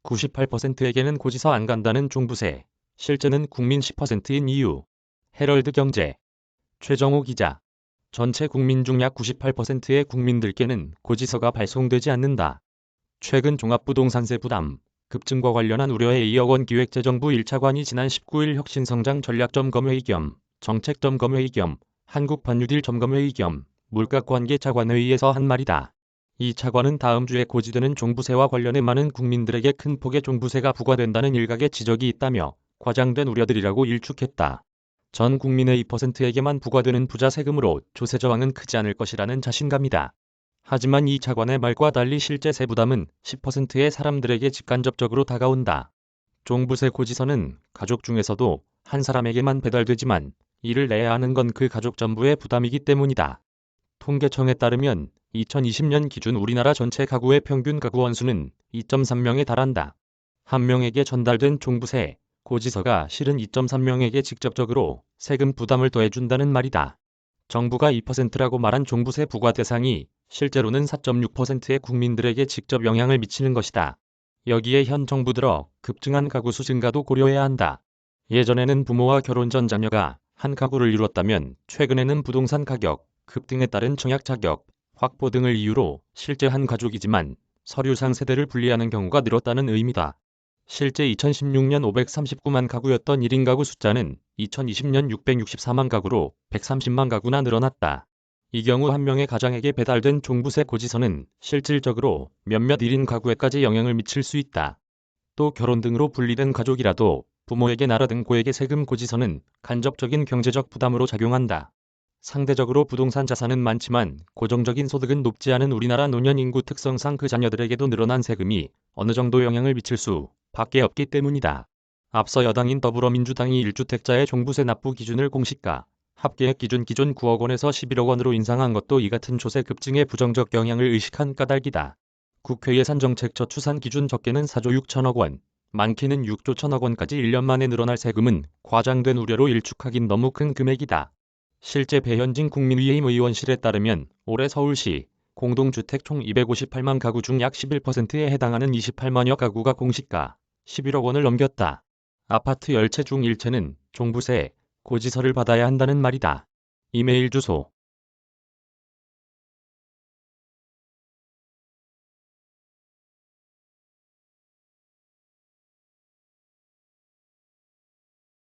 (98%) 에게는 고지서 안 간다는 종부세, 실제는 국민 10%인 이유. 헤럴드 경제. 최정호 기자. 전체 국민 중 약 98%의 국민들께는 고지서가 발송되지 않는다. 최근 종합부동산세 부담 급증과 관련한 우려에 2억 원 기획재정부 1차관이 지난 19일 혁신성장 전략점검회의 겸 정책점검회의 겸 한국반뉴딜 점검회의 겸 물가관계차관회의에서 한 말이다. 이 차관은 다음 주에 고지되는 종부세와 관련해 많은 국민들에게 큰 폭의 종부세가 부과된다는 일각의 지적이 있다며 과장된 우려들이라고 일축했다. 전 국민의 2%에게만 부과되는 부자 세금으로 조세 저항은 크지 않을 것이라는 자신감이다. 하지만 이 차관의 말과 달리 실제 세부담은 10%의 사람들에게 직간접적으로 다가온다. 종부세 고지서는 가족 중에서도 한 사람에게만 배달되지만 이를 내야 하는 건 그 가족 전부의 부담이기 때문이다. 통계청에 따르면 2020년 기준 우리나라 전체 가구의 평균 가구 원수는 2.3명에 달한다. 한 명에게 전달된 종부세, 고지서가 실은 2.3명에게 직접적으로 세금 부담을 더해준다는 말이다. 정부가 2%라고 말한 종부세 부과 대상이 실제로는 4.6%의 국민들에게 직접 영향을 미치는 것이다. 여기에 현 정부 들어 급증한 가구 수 증가도 고려해야 한다. 예전에는 부모와 결혼 전 자녀가 한 가구를 이뤘다면 최근에는 부동산 가격 급등에 따른 청약 자격 확보 등을 이유로 실제 한 가족이지만 서류상 세대를 분리하는 경우가 늘었다는 의미다. 실제 2016년 539만 가구였던 1인 가구 숫자는 2020년 664만 가구로 130만 가구나 늘어났다. 이 경우 한 명의 가장에게 배달된 종부세 고지서는 실질적으로 몇몇 1인 가구에까지 영향을 미칠 수 있다. 또 결혼 등으로 분리된 가족이라도 부모에게 나라 등 고액의 세금 고지서는 간접적인 경제적 부담으로 작용한다. 상대적으로 부동산 자산은 많지만 고정적인 소득은 높지 않은 우리나라 노년 인구 특성상 그 자녀들에게도 늘어난 세금이 어느 정도 영향을 미칠 수 밖에 없기 때문이다. 앞서 여당인 더불어민주당이 1주택자의 종부세 납부 기준을 공시가 합계액 기준 9억 원에서 11억 원으로 인상한 것도 이 같은 조세 급증의 부정적 영향을 의식한 까닭이다. 국회 예산정책 저추산 기준 적게는 4조 6천억 원, 많게는 6조 1천억 원까지 1년 만에 늘어날 세금은 과장된 우려로 일축하긴 너무 큰 금액이다. 실제 배현진 국민의힘 의원실에 따르면 올해 서울시 공동주택 총 258만 가구 중 약 11%에 해당하는 28만여 가구가 공시가 11억 원을 넘겼다. 아파트 10채 중 1채는 종부세, 고지서를 받아야 한다는 말이다. 이메일 주소